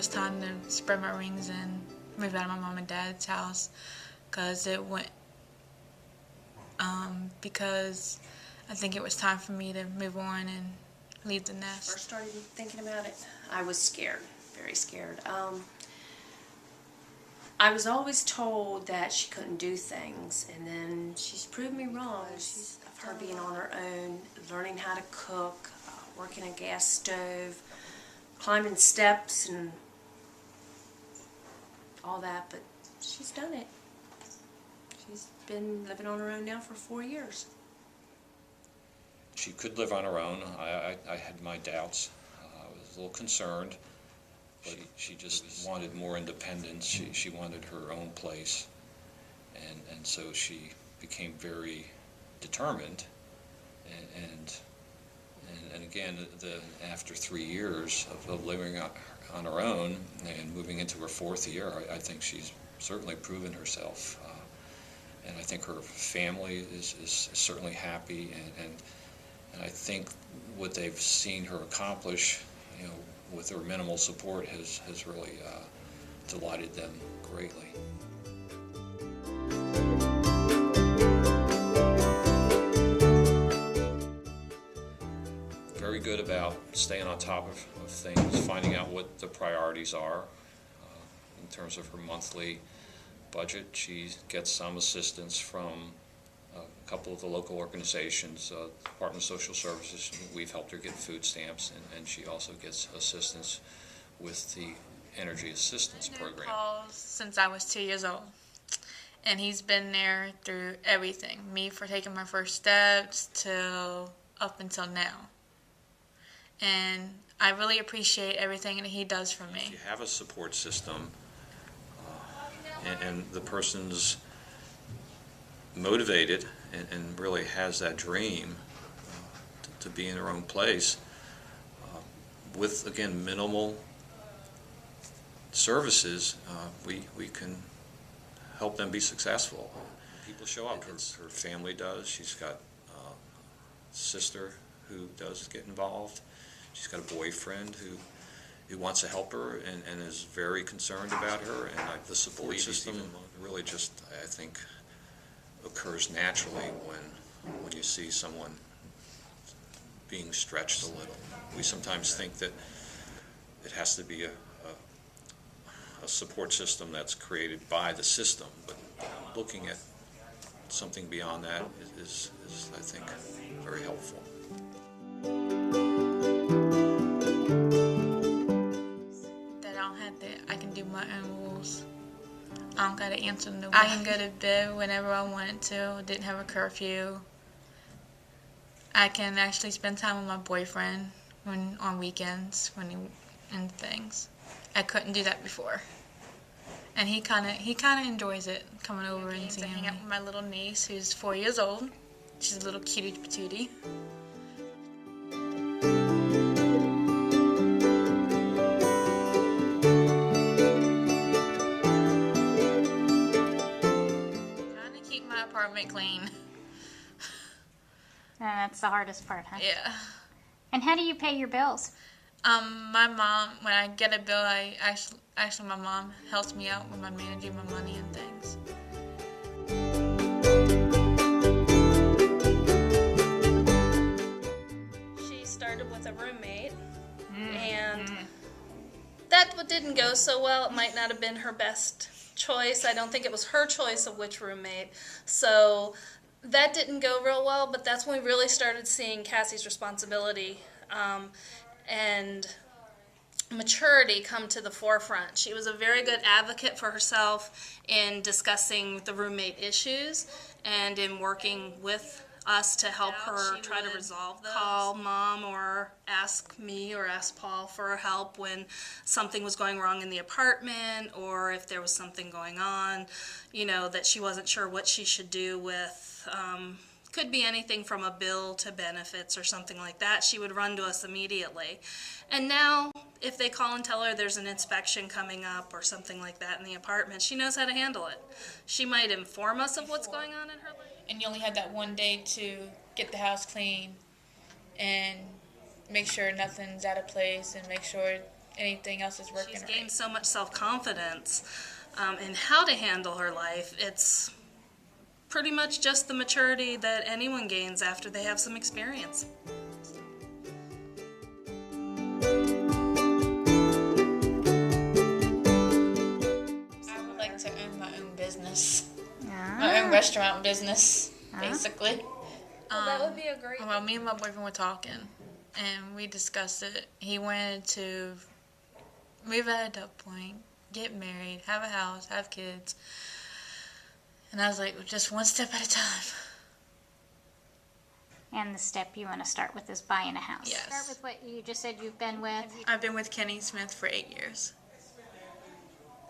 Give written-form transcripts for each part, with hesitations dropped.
was time to spread my wings and move out of my mom and dad's house, because I think it was time for me to move on and leave the nest. First started thinking about it, I was scared, very scared. I was always told that she couldn't do things, and then she's proved me wrong. Of her being on her own, learning how to cook, working a gas stove, climbing steps and all that, but she's done it. She's been living on her own now for 4 years. She could live on her own. I had my doubts. I was a little concerned, but she just wanted more independence. She wanted her own place, and so she became very determined. And again, after 3 years of living on her own and moving into her 4th year, I think she's certainly proven herself. And I think her family is certainly happy, and I think what they've seen her accomplish, with her minimal support has really delighted them greatly. Very good about staying on top of things, finding out what the priorities are. In terms of her monthly budget, she gets some assistance from a couple of the local organizations, Department of Social Services. We've helped her get food stamps, and she also gets assistance with the Energy Assistance Program. Paul's since I was 2 years old, and he's been there through everything. Me for taking my first steps till up until now. And I really appreciate everything that he does for me. If you have a support system, and the person's motivated and really has that dream to be in their own place, with, again, minimal services, we can help them be successful. People show up. Her family does. She's got a sister who does get involved. She's got a boyfriend who wants to help her and is very concerned about her, and the support system really just, I think, occurs naturally when you see someone being stretched a little. We sometimes think that it has to be a support system that's created by the system, but looking at something beyond that is I think, very helpful. I can do my own rules. I don't gotta answer nobody. I can go to bed whenever I wanted to. Didn't have a curfew. I can actually spend time with my boyfriend on weekends and things. I couldn't do that before. And he kind of enjoys it, coming over and seeing me. I hang out with my little niece, who's 4 years old. She's a little cutie patootie. Apartment clean. And that's the hardest part, huh? Yeah. And how do you pay your bills? My mom, when I get a bill, actually my mom helps me out with my managing my money and things. She started with a roommate, and that didn't go so well. It might not have been her best choice. I don't think it was her choice of which roommate. So that didn't go real well, but that's when we really started seeing Cassie's responsibility and maturity come to the forefront. She was a very good advocate for herself in discussing the roommate issues and in working with us to help her try to resolve those. Call mom or ask me or ask Paul for help when something was going wrong in the apartment, or if there was something going on, that she wasn't sure what she should do with. Could be anything from a bill to benefits or something like that. She would run to us immediately. And now, if they call and tell her there's an inspection coming up or something like that in the apartment, she knows how to handle it. She might inform us of what's going on in her life. And you only have that one day to get the house clean and make sure nothing's out of place and make sure anything else is working She's right. gained so much self-confidence in how to handle her life. It's pretty much just the maturity that anyone gains after they have some experience. I would like to own my own business, my own restaurant business, basically. Well, that would be a great. Well, me and my boyfriend were talking, and we discussed it. He wanted to move at a Duck Point, get married, have a house, have kids. And I was like, just one step at a time. And the step you want to start with is buying a house. Yes. Start with what you just said you've been with. I've been with Kenny Smith for 8 years.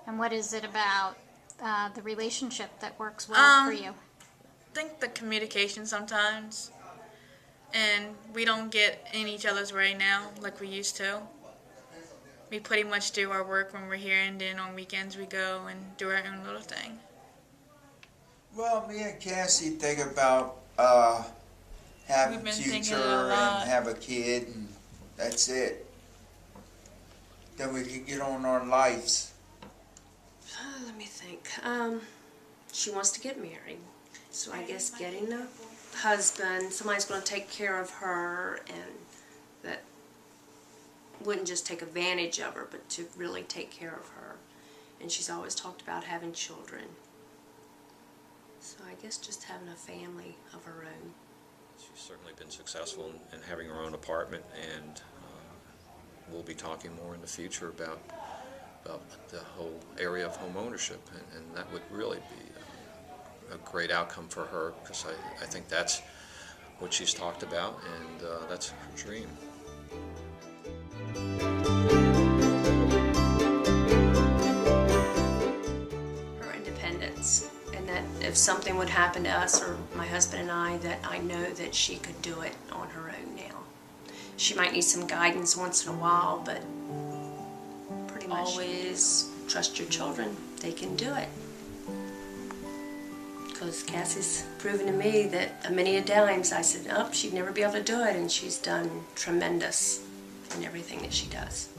And what is it about the relationship that works well for you? I think the communication sometimes, and we don't get in each other's way now like we used to. We pretty much do our work when we're here, and then on weekends we go and do our own little thing. Well, me and Cassie think about having We've been a thinking future a lot. and have a kid, and that's it. Then we can get on our lives. Let me think. She wants to get married. So I guess getting a husband, somebody's going to take care of her, and that wouldn't just take advantage of her, but to really take care of her. And she's always talked about having children. So I guess just having a family of her own. She's certainly been successful in having her own apartment, and we'll be talking more in the future about the whole area of home ownership, and that would really be a great outcome for her, because I think that's what she's talked about, and that's her dream. Her independence, and that if something would happen to us or my husband and I, that I know that she could do it on her own now. She might need some guidance once in a while, but pretty much always trust your children. They can do it. Because Cassie's proven to me that many a times I said, oh, she'd never be able to do it, and she's done tremendous in everything that she does.